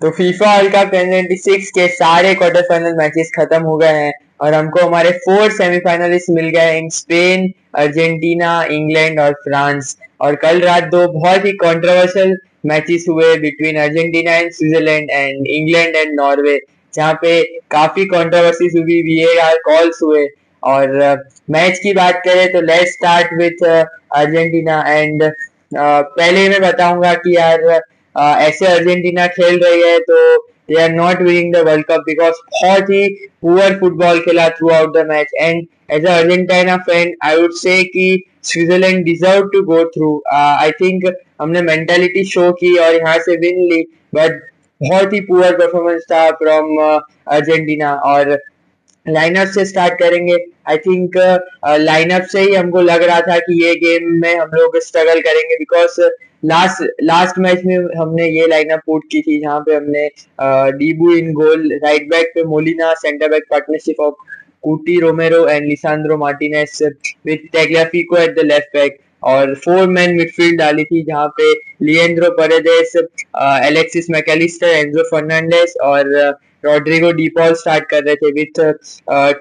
तो FIFA world cup 2026 के सारे क्वार्टर फाइनल मैचेस खत्म हो गए हैं और हमको हमारे 4 सेमीफाइनलिस्ट मिल गए इन स्पेन, अर्जेंटीना, इंग्लैंड और फ्रांस। और कल रात दो बहुत ही कंट्रोवर्शियल मैचेस हुए between Argentina and Switzerland and England and Norway, जहाँ पे काफी कंट्रोवर्सीज हुई, वीएआर कॉल्स हुए। और मैच की बात करें तो let's start with Argentina and पहले मैं बताऊंगा कि यार ऐसे अर्जेंटीना खेल रही है तो they are not winning the world cup because बहुत ही पुअर फुटबॉल खेला throughout the match. And as a Argentina fan I would say कि Switzerland deserve to go through. I think हमने मेंटालिटी शो की और यहाँ से win ली, बट बहुत ही पुअर परफॉर्मेंस था फ्रॉम अर्जेंटीना। और लाइनअप से स्टार्ट करेंगे। आई थिंक लाइनअप से ही हमको लग रहा था कि ये गेम में हम लोग स्ट्रगल करेंगे बिकॉज लास्ट मैच में हमने ये लाइनअप पुट की थी जहाँ पे हमने Dibu in goal, right back पे Molina, centre back partnership of Cuti Romero and Lisandro Martinez with Tagliafico at the left back, और 4 मैन मिडफील्ड डाली थी जहाँ पे Leandro Paredes, Alexis Mac Allister, Enzo Fernandez और रॉड्रिगो डीपॉल स्टार्ट कर रहे थे with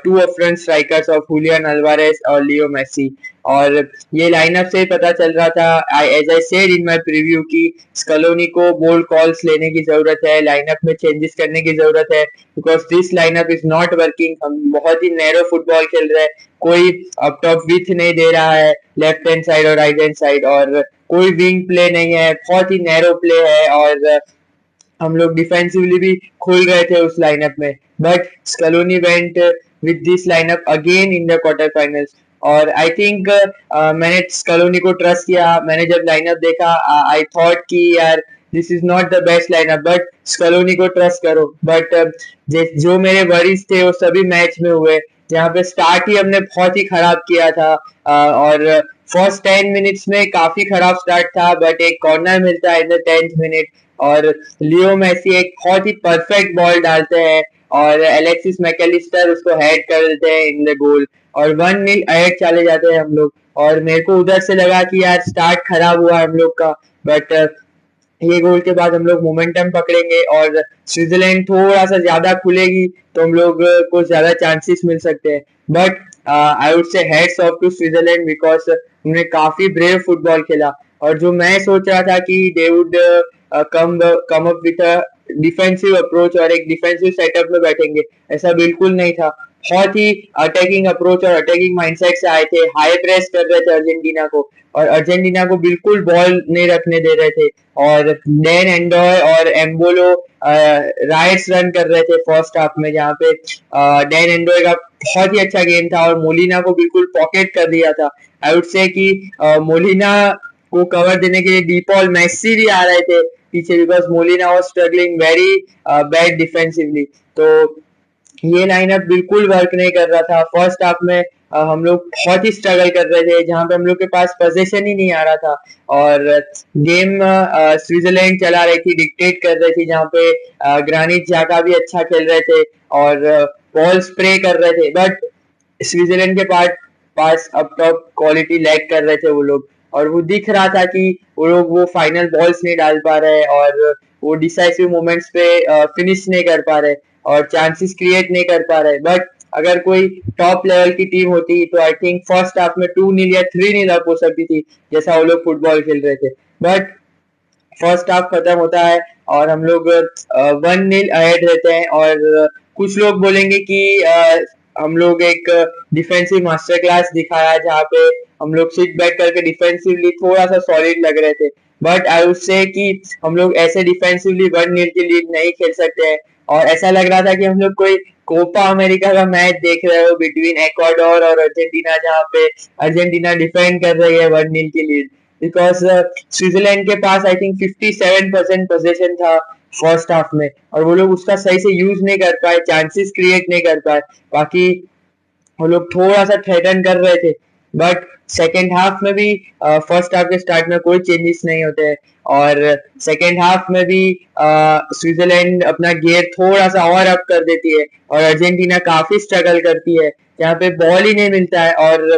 2 front strikers of Julian Alvarez और लियो मेसी। और ये लाइनअप से पता चल रहा था, as I said in my preview, कि स्कलोनी को बोल्ड कॉल्स लेने की जरूरत है, लाइनअप में चेंजेस करने की जरूरत है because this lineup is not working. हम बहुत ही नैरो फुटबॉल खेल रहे हैं, कोई अप टॉप विथ नहीं दे रहा है लेफ्ट हैंड साइड और राइट हैंड साइड, और कोई विंग प्ले नहीं है, बहुत ही नैरो प्ले है। और हम लोग डिफेंसिवली भी खुल गए थे उस लाइनअप में, but Scaloni went with this lineup again in the quarter finals. और आई थिंक मैंने स्कलोनी को ट्रस्ट किया। मैंने जब लाइनअप देखा आई थॉट कि यार this is not the best lineup, but Scaloni को ट्रस्ट करो। बट जो मेरे वरीज थे वो सभी मैच में हुए, जहाँ पे स्टार्ट ही हमने बहुत ही खराब किया था। और फर्स्ट 10 मिनट्स में काफी खराब स्टार्ट था, बट एक कॉर्नर मिलता है इन द 10th मिनट और लियो मेसी एक बहुत ही परफेक्ट बॉल डालते हैं और एलेक्सिस मैकेलिस्टर उसको हेड कर देते हैं इन द गोल, और 1-0 अहेड चले जाते हैं हम लोग। और मेरे को उधर से लगा कि यार स्टार्ट खराब हुआ हम लोग का, बट ये गोल के बाद हम लोग मोमेंटम पकड़ेंगे और स्विट्जरलैंड थोड़ा सा ज्यादा खुलेगी तो हम लोग को ज्यादा चांसेस मिल सकते हैं। But I would say hats off to Switzerland because उन्होंने काफी ब्रेव फुटबॉल खेला। और जो मैं सोच रहा था कि they would come up with a defensive approach और एक डिफेंसिव सेटअप में बैठेंगे, ऐसा बिल्कुल नहीं था। बहुत ही अटैकिंग अप्रोच और अटैकिंग माइंडसेट से आए थे, हाई प्रेस कर रहे थे अर्जेंटीना को और अर्जेंटीना को बिल्कुल बॉल नहीं रखने दे रहे थे। और डैन एंडोय और एम्बोलो राइट्स रन कर रहे थे फर्स्ट हाफ में, जहाँ पे डैन एंडोय का बहुत ही अच्छा गेम था और मोलिना को बिल्कुल पॉकेट कर दिया था। आई वुड से कि मोलिना को कवर देने के लिए डीपॉल, मेसी भी आ रहे थे पीछे because Molina was struggling very bad defensively. तो ये लाइनअप बिल्कुल वर्क नहीं कर रहा था फर्स्ट हाफ में। हम लोग बहुत ही स्ट्रगल कर रहे थे जहां पे हम लोग के पास पोजीशन ही नहीं आ रहा था और गेम स्विट्जरलैंड चला रही थी, डिक्टेट कर रही थी, जहां पे ग्रानिट जाका भी अच्छा खेल रहे थे और बॉल स्प्रे कर रहे थे, बट स्विट्जरलैंड के पास अब टॉप क्वालिटी लैग कर रहे थे वो लोग। और वो दिख रहा था कि वो लोग वो फाइनल बॉल्स नहीं डाल पा रहे और वो डिसाइसिव मोमेंट्स पे फिनिश नहीं कर पा रहे और चांसेस क्रिएट नहीं कर पा रहे। बट अगर कोई टॉप लेवल की टीम होती तो आई थिंक फर्स्ट हाफ में 2-0 या 3-0 अप हो सकती थी जैसा वो लोग फुटबॉल खेल रहे थे। बट फर्स्ट हाफ खत्म होता है और हम लोग 1-0 अहेड रहते हैं और कुछ लोग बोलेंगे कि हम लोग एक डिफेंसिव मास्टर क्लास दिखाया जहाँ पे हम लोग सिट बैक करके डिफेंसिवली थोड़ा सा सॉलिड लग रहे थे। बट आई वुड से कि हम लोग ऐसे डिफेंसिवली 1-0 की लीड नहीं खेल सकते हैं और ऐसा लग रहा था कि हम लोग कोई कोपा अमेरिका का मैच देख रहे हो बिटवीन इक्वाडोर और अर्जेंटीना, जहाँ पे अर्जेंटीना डिफेंड कर रही है 1-0 की लीड बिकॉज स्विट्जरलैंड के पास आई थिंक 57% पोजीशन था फर्स्ट हाफ में और वो लोग उसका सही से यूज नहीं कर पाए, चांसेस क्रिएट नहीं कर पाए। बाकी वो लोग थोड़ा सा थ्रेटन कर रहे थे, बट सेकेंड हाफ में भी फर्स्ट हाफ के स्टार्ट में कोई चेंजेस नहीं होते हैं और सेकेंड हाफ में भी स्विट्जरलैंड अपना गियर थोड़ा सा और अप कर देती है और अर्जेंटीना काफी स्ट्रगल करती है जहाँ पे बॉल ही नहीं मिलता है। और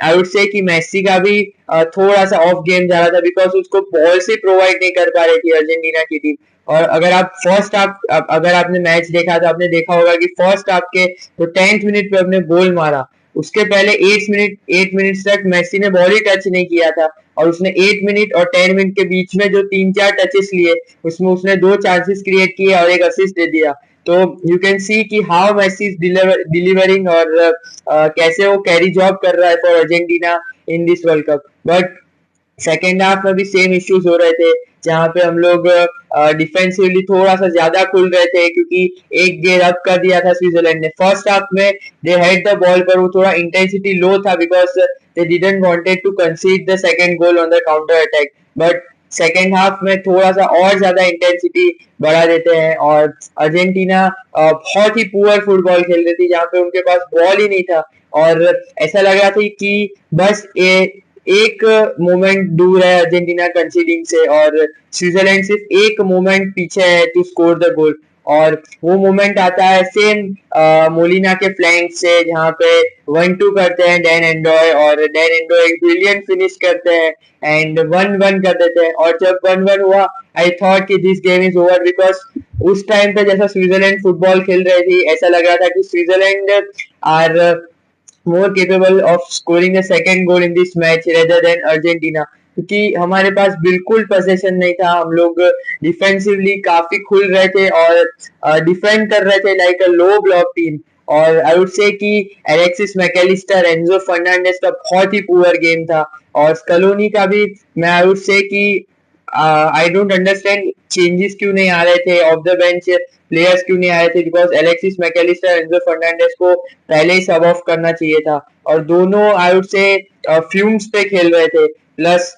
आई वुड से कि मेसी का भी थोड़ा सा ऑफ गेम जा रहा था बिकॉज उसको बॉल से प्रोवाइड नहीं कर पा रही थी अर्जेंटीना की टीम। और अगर आप फर्स्ट हाफ, अगर आपने मैच देखा तो आपने देखा होगा कि फर्स्ट हाफ के तो 10th मिनट पे अपने गोल मारा, उसके पहले 8 मिनट तक मेसी ने बॉल ही टच नहीं किया था, और उसने 8 मिनट और 10 मिनट के बीच में जो 3-4 टचेस लिए उसमें उसने 2 चांसेस क्रिएट किए और एक असिस्ट दे दिया। तो यू कैन सी कि हाउ मेसी इज डिलीवरिंग, और कैसे वो कैरी जॉब कर रहा है for Argentina in this world cup. But second half में भी सेम इश्यूज हो रहे थे, जहाँ पे हम लोग डिफेंसिवली थोड़ा सा ज्यादा खुल रहे थे, क्योंकि एक गेयर अप कर दिया था स्विट्जरलैंड ने फर्स्ट हाफ में। दे हैड द बॉल पर वो थोड़ा इंटेंसिटी लो था, because they didn't wanted to concede the second goal on the counter attack. But second half में थोड़ा सा और ज्यादा इंटेंसिटी बढ़ा देते हैं, और अर्जेंटीना बहुत ही पुअर फुटबॉल खेल रही थी, जहाँ पे उनके पास बॉल ही नहीं था, और ऐसा लग रहा था कि बस एक मोमेंट दूर है अर्जेंटीना कंसीडिंग से, और स्विट्जरलैंड सिर्फ एक मोमेंट पीछे है टू स्कोर द गोल। और वो मोमेंट आता है सेम मोलिना के फ्लैंक से, जहाँ पे 1-2 करते हैं डैन एंडोय, और डैन एंडोय एक ब्रिलियंट फिनिश करते हैं एंड 1-1 कर देते हैं। और जब 1-1 हुआ, आई थॉट कि this game is over, because उस टाइम पे जैसा स्विट्जरलैंड फुटबॉल खेल रही थी, ऐसा लग रहा था कि Switzerland are more capable of scoring a second goal in this match rather than Argentina, क्योंकि हमारे पास बिल्कुल पोजीशन नहीं था। हम लोग डिफेंसिवली काफी खुल रहे थे और डिफेंड कर रहे थे लाइक अ लो ब्लॉक टीम। और आई वुड से कि एलेक्सिस मैकेलिस्टर, एंजो फर्नांडिस का बहुत ही पुअर गेम था, और स्कलोनी का भी मैं आई वुड से कि आई डोंट अंडरस्टैंड चेंजेस क्यों नहीं आ रहे थे, ऑफ द बेंच प्लेयर्स क्यों नहीं आए थे, because Alexis Mac Allister, Enzo Fernandez को पहले ही सब ऑफ करना चाहिए था, और दोनों आई वुड से फ्यूम्स पे खेल रहे थे। प्लस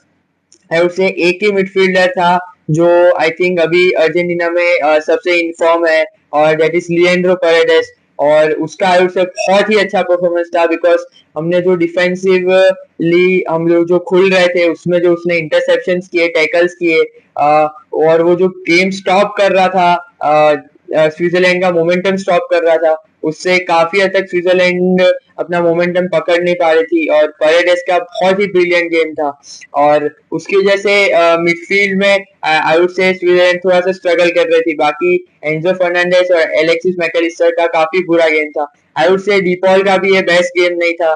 आई वुड से एक ही मिडफील्डर था जो आई थिंक अभी अर्जेंटीना में सबसे इनफॉर्म है, और दैट इज लिएंड्रो पैरेडेस, और उसका आई वुड से बहुत ही अच्छा परफॉर्मेंस था, बिकॉज हमने जो डिफेंसिवली हम लोग जो खुल रहे थे उसमें जो उसने इंटरसेप्शंस किए, टैकल्स किए, और वो जो गेम स्टॉप कर रहा था, स्विट्जरलैंड का मोमेंटम स्टॉप कर रहा था, उससे काफी हद तक स्विट्जरलैंड अपना मोमेंटम पकड़ नहीं पा रही थी, और परेडेस का बहुत ही ब्रिलियंट गेम था। और उसकी वजह से मिडफील्ड में आई वुड से स्विट्जरलैंड थोड़ा सा स्ट्रगल कर रही थी। बाकी एंजो फर्नांडिस और एलेक्सिस मैकेलिस्टर का काफी बुरा गेम था। आई वुड से डीपॉल का भी ये बेस्ट गेम नहीं था,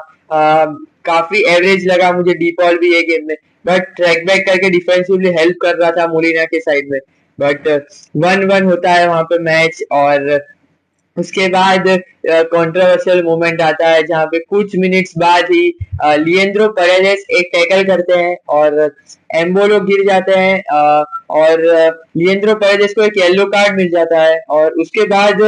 काफी एवरेज लगा मुझे डीपॉल भी ये गेम में, बट ट्रैक बैक करके डिफेंसिवली हेल्प कर रहा था मोलिना के साइड में। बट 1-1 होता है वहां पे मैच, और उसके बाद कंट्रोवर्शियल मोमेंट आता है, जहां पे कुछ मिनट्स बाद ही लिएंड्रो परेडेस एक टैकल करते हैं और एम्बोलो गिर जाते हैं, और लिएंड्रो परेडेस को एक येलो कार्ड मिल जाता है, और उसके बाद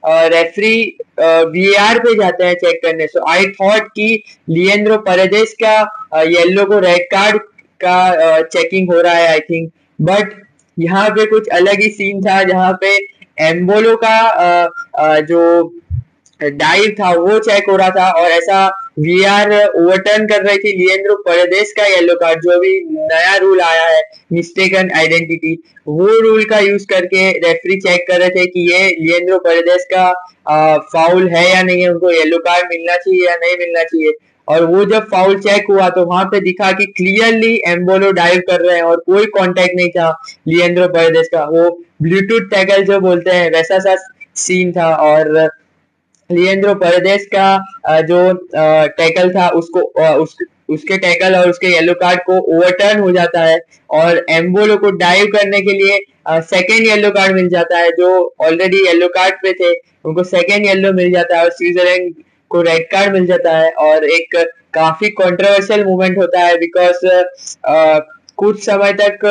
रेफरी वीआर पे जाते हैं चेक करने। सो आई थॉट कि लिएंड्रो परेडेस का येलो को रेड कार्ड का चेकिंग हो रहा है आई थिंक, बट यहाँ पे कुछ अलग ही सीन था, जहाँ पे एम्बोलो का जो डाइव था वो चेक हो रहा था, और ऐसा वीआर ओवरटर्न कर रही थी लिएंड्रो परेदेस का येलो कार्ड, जो भी नया रूल आया है मिस्टेकन आइडेंटिटी, वो रूल का यूज करके रेफरी चेक कर रहे थे कि ये लिएंड्रो परेदेस का फाउल है या नहीं है, उनको येलो कार्ड मिलना चाहिए या नहीं मिलना चाहिए। और वो जब फाउल चेक हुआ तो वहां पे दिखा कि क्लियरली एम्बोलो डाइव कर रहे हैं और कोई कांटेक्ट नहीं था लिएंड्रो परेदेस का, वो ब्लूटूथ टैकल जो बोलते हैं वैसा सा सीन था। और लिएंड्रो परेदेस का जो टैकल था उसके टैकल और उसके येलो कार्ड को ओवरटर्न हो जाता है, और एम्बोलो को डाइव करने के लिए सेकेंड येलो कार्ड मिल जाता है, जो ऑलरेडी येलो कार्ड पे थे उनको सेकेंड येलो मिल जाता है, और स्विट्जरलैंड को रेड कार्ड मिल जाता है। और एक काफी कंट्रोवर्शियल मूवमेंट होता है, बिकॉज कुछ समय तक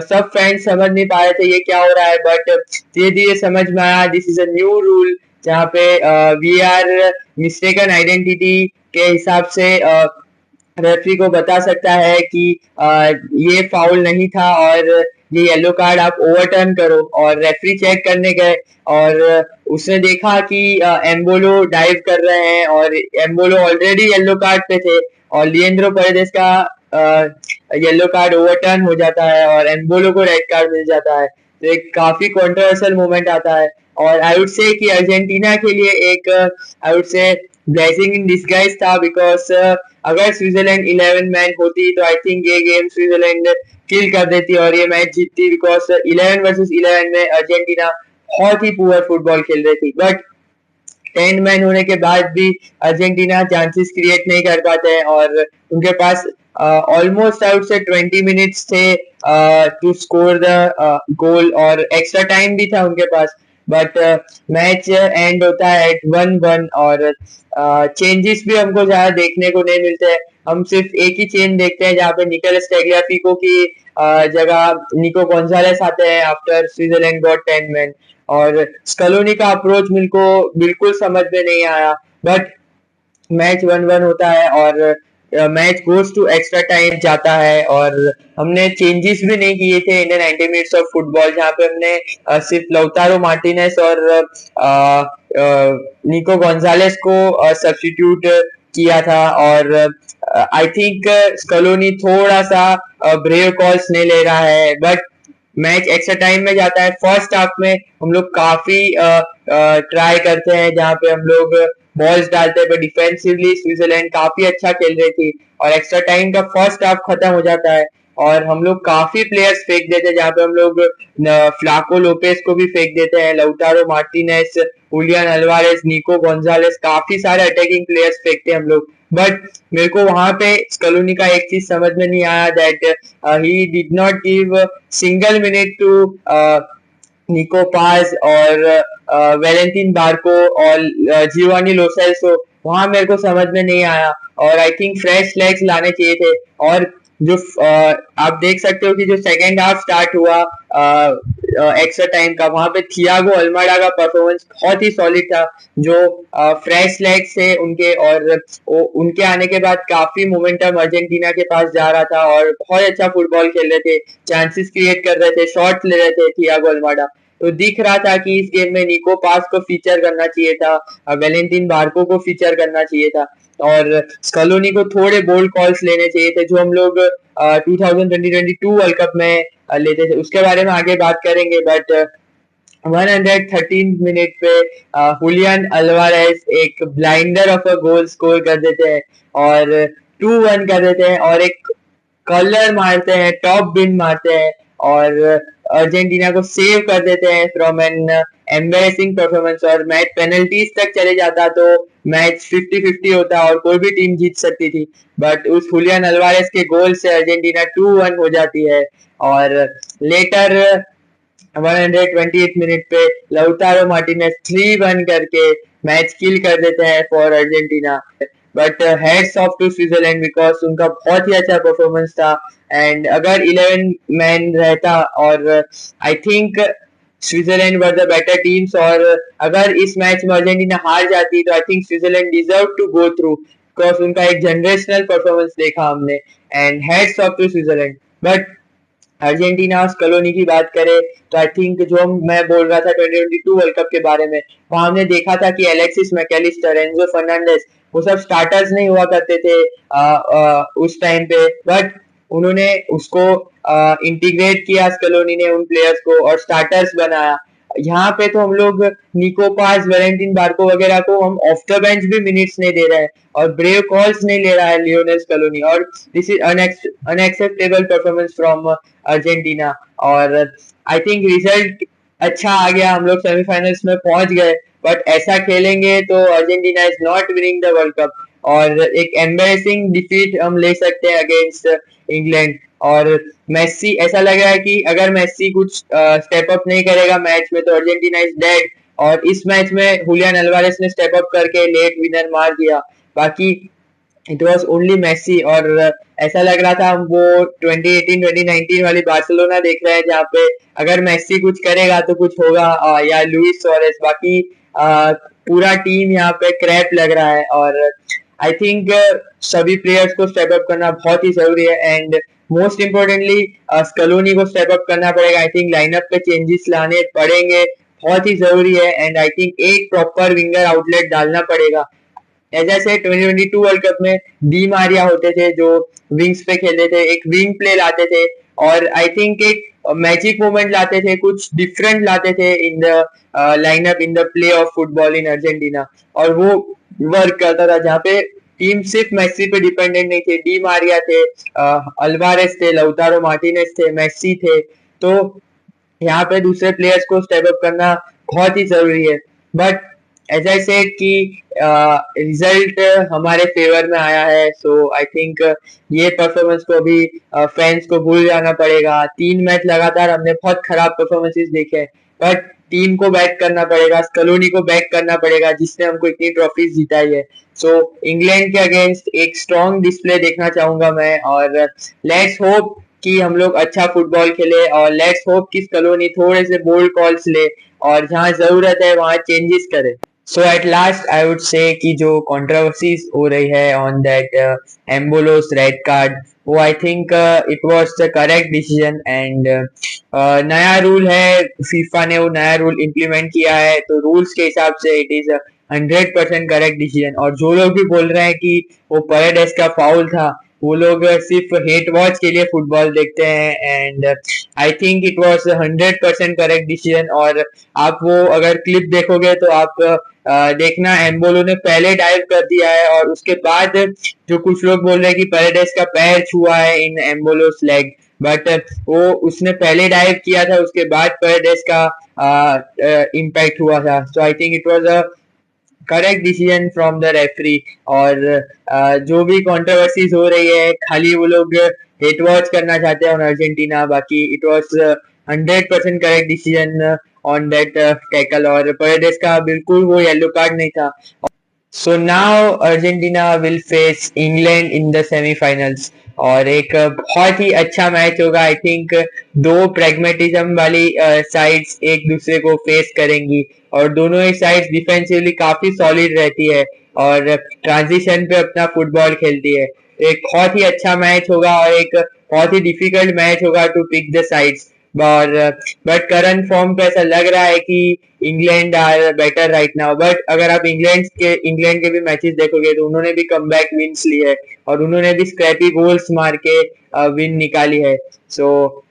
सब फैंस समझ नहीं पा रहे थे ये क्या हो रहा है, बट धीरे धीरे समझ में आया this is a new rule, जहाँ पे वी आर मिस्टेकन आइडेंटिटी के हिसाब से रेफरी को बता सकता है कि ये फाउल नहीं था और ये येलो कार्ड आप ओवरटर्न करो। और रेफरी चेक करने गए और उसने देखा कि एम्बोलो डाइव कर रहे हैं, और एम्बोलो ऑलरेडी येलो कार्ड पे थे, और लिएंड्रो परेदेस का येलो कार्ड ओवरटर्न हो जाता है और एम्बोलो को रेड कार्ड मिल जाता है। तो एक काफी कंट्रोवर्शियल मोमेंट आता है, और आई वुड से कि अर्जेंटीना के लिए एक आई वुड से ब्लेसिंग इन डिस्गाइज था, बिकॉज अगर स्विट्जरलैंड 11 मैन होती तो आई थिंक ये गेम स्विट्जरलैंड किल कर देती और ये मैच जीतती, बिकॉज 11 वर्सेस 11 में अर्जेंटीना बहुत ही पुअर फुटबॉल खेल रही थी। बट 10 मैन होने के बाद भी अर्जेंटीना चांसेस क्रिएट नहीं कर पाते हैं और उनके पास ऑलमोस्ट आउट से 20 मिनट्स थे टू स्कोर द गोल और एक्स्ट्रा टाइम भी था उनके पास। बट मैच एंड होता है एट 1-1 और चेंजेस भी हमको ज्यादा देखने को नहीं मिलते हैं। हम सिर्फ एक ही चेंज देखते हैं जहाँ पे निकोलस टेग्लियाफिको की जगह निको गोंजालेस आते हैं आफ्टर स्विट्जरलैंड गॉट 10 मैन। और स्कलोनी का अप्रोच मेरे को बिल्कुल समझ में नहीं आया। बट मैच 1-1 होता है और match goes to extra time जाता है और हमने चेंजेस भी नहीं किए थे इन 90 मिनट्स ऑफ फुटबॉल, जहाँ पे हमने सिर्फ लौतारो मार्टिनेस और निको गोंजालेस को सब्स्टिट्यूट किया था। और आई थिंक स्कलोनी थोड़ा सा ब्रेव कॉल्स नहीं ले रहा है। बट मैच एक्स्ट्रा टाइम में जाता है। फर्स्ट हाफ में हम लोग काफी ट्राई करते हैं जहाँ पे हम लोग बॉल्स डालते हैं, पर डिफेंसिवली स्विट्जरलैंड काफी अच्छा खेल रही थी और एक्स्ट्रा टाइम का फर्स्ट हाफ खत्म हो जाता है और हम लोग काफी प्लेयर्स फेंक देते हैं, जहाँ पे हम लोग फ्लाको लोपेस को भी फेंक देते हैं, लाउटारो मार्टिनेस, हुलियन अल्वारेस, निको गोंजालेस, काफी सारे अटैकिंग प्लेयर्स फेंकते हैं हम लोग। बट मेरे को वहां पे स्कलोनी का एक चीज समझ में नहीं आया, that he did not give single minute to Nico Paz और वेलेंटिन बार्को और जिवानी लोसेल्सो। वहां मेरे को समझ में नहीं आया और आई थिंक फ्रेश लेग्स लाने चाहिए थे। और जो आप देख सकते हो कि जो सेकेंड हाफ स्टार्ट हुआ एक्स्ट्रा टाइम का, वहां पे थियागो अल्माडा का परफॉर्मेंस बहुत ही सॉलिड था, जो फ्रेश लेग्स थे उनके और उनके आने के बाद काफी मोमेंटम अर्जेंटीना के पास जा रहा था और बहुत अच्छा फुटबॉल खेल रहे थे, चांसेस क्रिएट कर रहे थे, शॉट्स ले रहे थे थियागो अल्माडा। तो दिख रहा था कि इस गेम में निको पास को फीचर करना चाहिए था, वेलेंटिन बार्को को फीचर करना चाहिए था और स्कलोनी को थोड़े बोल्ड कॉल्स लेने चाहिए थे, जो हम लोग 2022 वर्ल्ड कप में लेते थे। उसके बारे में आगे बात करेंगे। बट 113 मिनट पे हुलियन अल्वारेस एक blinder of a goal score कर देते हैं और 2-1 कर देते हैं और एक कलर मारते हैं, टॉप बिन मारते हैं और अर्जेंटीना को सेव कर देते हैं फ्रॉम एन एम्बेसिंग परफॉर्मेंस और मैच पेनल्टीज तक चले जाता तो मैच 50-50 होता और कोई भी टीम जीत सकती थी। बट उस हुलियन अल्वारेस के गोल से अर्जेंटीना 2-1 हो जाती है और लेटर 128 मिनट पे लाउटारो मार्टिनेज 3-1 करके मैच किल कर देते हैं for Argentina. But hats off to Switzerland, because उनका बहुत ही अच्छा परफॉर्मेंस था एंड अगर 11 मैन रहता और I think Switzerland were the better teams और अगर इस मैच में अर्जेंटीना हार जाती तो I think Switzerland deserve to go through, because उनका एक जनरेशनल परफॉर्मेंस देखा हमने and hats off to Switzerland. But Argentina और स्कलोनी की बात करें तो आई थिंक जो मैं बोल रहा था 2022 वर्ल्ड कप के बारे में, वहां हमने देखा था कि एलेक्सिस मैकेलिस्टर, एंजो फर्नांडेस, वो सब स्टार्टर्स नहीं हुआ करते थे उस टाइम पे। बट उन्होंने उसको इंटीग्रेट किया स्कलोनी ने उन प्लेयर्स को और स्टार्टर्स बनाया। यहाँ पे तो हम लोग निको पास, वेलेंटिन बार्को वगैरह को हम ऑफ द बेंच भी मिनट्स नहीं दे रहे हैं और ब्रेव कॉल्स नहीं ले रहा है लियोनेल स्कलोनी और this is unacceptable performance from Argentina. और आई थिंक रिजल्ट अच्छा आ गया, हम लोग सेमीफाइनल्स में पहुंच गए। बट ऐसा खेलेंगे तो Argentina is not winning the world cup और एक एम्बेसिंग डिफीट हम ले सकते हैं अगेंस्ट इंग्लैंड। और मेसी, ऐसा लग रहा है कि अगर मेसी कुछ स्टेप अप नहीं करेगा मैच में तो अर्जेंटीना इज डेड। और इस मैच में हुलियन अल्वारेस ने स्टेप अप करके लेट विनर मार दिया, बाकी इट वॉज ओनली मेसी। और ऐसा लग रहा था हम वो 2018-2019 वाली बार्सिलोना देख रहे हैं, जहाँ पे अगर मेसी कुछ करेगा तो कुछ होगा या लुइस सुआरेस, बाकी पूरा टीम यहाँ पे क्रैप लग रहा है। और आई थिंक सभी प्लेयर्स को स्टेप अप करना बहुत ही जरूरी है एंड मोस्ट इम्पोर्टेंटली स्कलोनी को स्टेप अप करना पड़ेगा। आई थिंक लाइनअप पे चेंजेस लाने पड़ेंगे, बहुत ही जरूरी है एंड आई थिंक एक प्रॉपर विंगर आउटलेट डालना पड़ेगा। जैसे 2022 वर्ल्ड कप में डी मारिया होते थे जो विंग्स पे खेलते थे, एक विंग प्ले लाते थे और आई थिंक एक मैजिक मोमेंट लाते थे, कुछ डिफरेंट लाते थे in the lineup, in the play of football in Argentina और वो वर्क करता था। जहाँ पे टीम सिर्फ मेसी पे डिपेंडेंट नहीं थे, डी मारिया थे, अल्वारेस थे, लाउतारो मार्टिनेज थे, मेसी थे। तो यहाँ पे दूसरे प्लेयर्स को स्टेप अप करना बहुत ही जरूरी है। बट एज आई सेड कि रिजल्ट हमारे फेवर में आया है, सो आई थिंक ये परफॉर्मेंस को अभी फैंस को भूल जाना पड़ेगा। 3 मैच लगातार हमने बहुत खराब परफॉर्मेंसेस देखे, बट टीम को बैक करना पड़ेगा, स्कलोनी को बैक करना पड़ेगा जिसने हमको इतनी ट्रॉफीज जिताई है। सो इंग्लैंड के अगेंस्ट एक स्ट्रॉन्ग डिस्प्ले देखना चाहूंगा मैं, और लेट्स होप कि हम लोग अच्छा फुटबॉल खेले, और लेट्स होप कि स्कलोनी थोड़े से बोल्ड कॉल्स ले और जहां जरूरत है वहां चेंजेस करे। So at last I would say कि जो कंट्रोवर्सीज हो रही है on that Embolo's red card, वो I think it was the correct decision. And नया रूल है, फीफा ने वो नया रूल इम्प्लीमेंट किया है, तो रूल्स के हिसाब से इट इज 100% करेक्ट डिसीजन। और जो लोग भी बोल रहे हैं कि वो पैराडाइज का फाउल था, वो लोग सिर्फ हेट वॉच के लिए फुटबॉल देखते हैं। And I think it was 100% correct decision. और आप वो अगर क्लिप देखोगे तो आप देखना, एम्बोलो ने पहले डाइव कर दिया है और उसके बाद जो कुछ लोग बोल रहे हैं कि पैराडाइज का पैर छुआ है इन एम्बोलोस लेग, बट वो उसने पहले डाइव किया था, उसके बाद पैराडाइज का इम्पैक्ट हुआ था। So I think it was a correct decision from the referee. और जो भी कंट्रोवर्सीज हो रही है, खाली वो लोग हेट वॉच करना चाहते हैं ऑन अर्जेंटीना, बाकी it was 100% correct decision on that tackle. और परेडेस का बिल्कुल वो येलो कार्ड नहीं था। So now Argentina will face England in the semifinals, और एक बहुत ही अच्छा मैच होगा। आई थिंक दो प्रेगमेटिज्म वाली साइड्स एक दूसरे को फेस करेंगी, और दोनों ही साइड्स डिफेंसिवली काफी सॉलिड रहती है और ट्रांजिशन पे अपना फुटबॉल खेलती है। एक बहुत ही अच्छा मैच होगा और एक बहुत ही डिफिकल्ट मैच होगा टू पिक द साइड्स। और बट करंट फॉर्म पे ऐसा लग रहा है कि England are better right now. But अगर आप इंग्लैंड के भी मैचेस देखोगे तो उन्होंने भी कमबैक विन्स ली है, और उन्होंने भी स्क्रैपी गोल्स मार के विन निकाली है। सो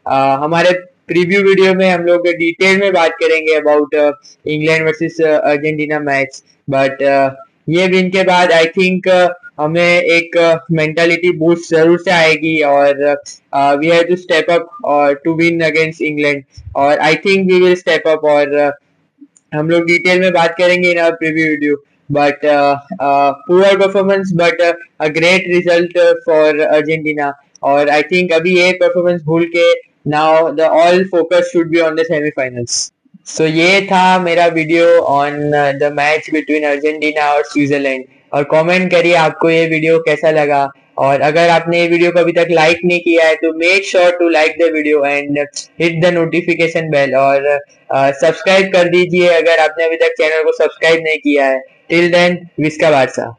हमारे प्रीव्यू वीडियो में हम लोग डिटेल में बात करेंगे about England versus Argentina match. But ये विन के बाद आई थिंक हमें एक मेंटालिटी बूस्ट जरूर से आएगी, और we have to step up और टू विन अगेंस्ट इंग्लैंड। और I think we will step up, और हम लोग डिटेल में बात करेंगे in our preview video. But poor performance but a great result for Argentina. और आई थिंक अभी ये परफॉर्मेंस भूल के now the all focus should be on the semifinals. So ये था मेरा video on the match between Argentina और Switzerland. और कमेंट करिए आपको ये वीडियो कैसा लगा, और अगर आपने ये वीडियो को अभी तक लाइक नहीं किया है तो make sure to like the video and hit the notification bell, और सब्सक्राइब कर दीजिए अगर आपने अभी तक चैनल को सब्सक्राइब नहीं किया है। Till then, Visca Barça.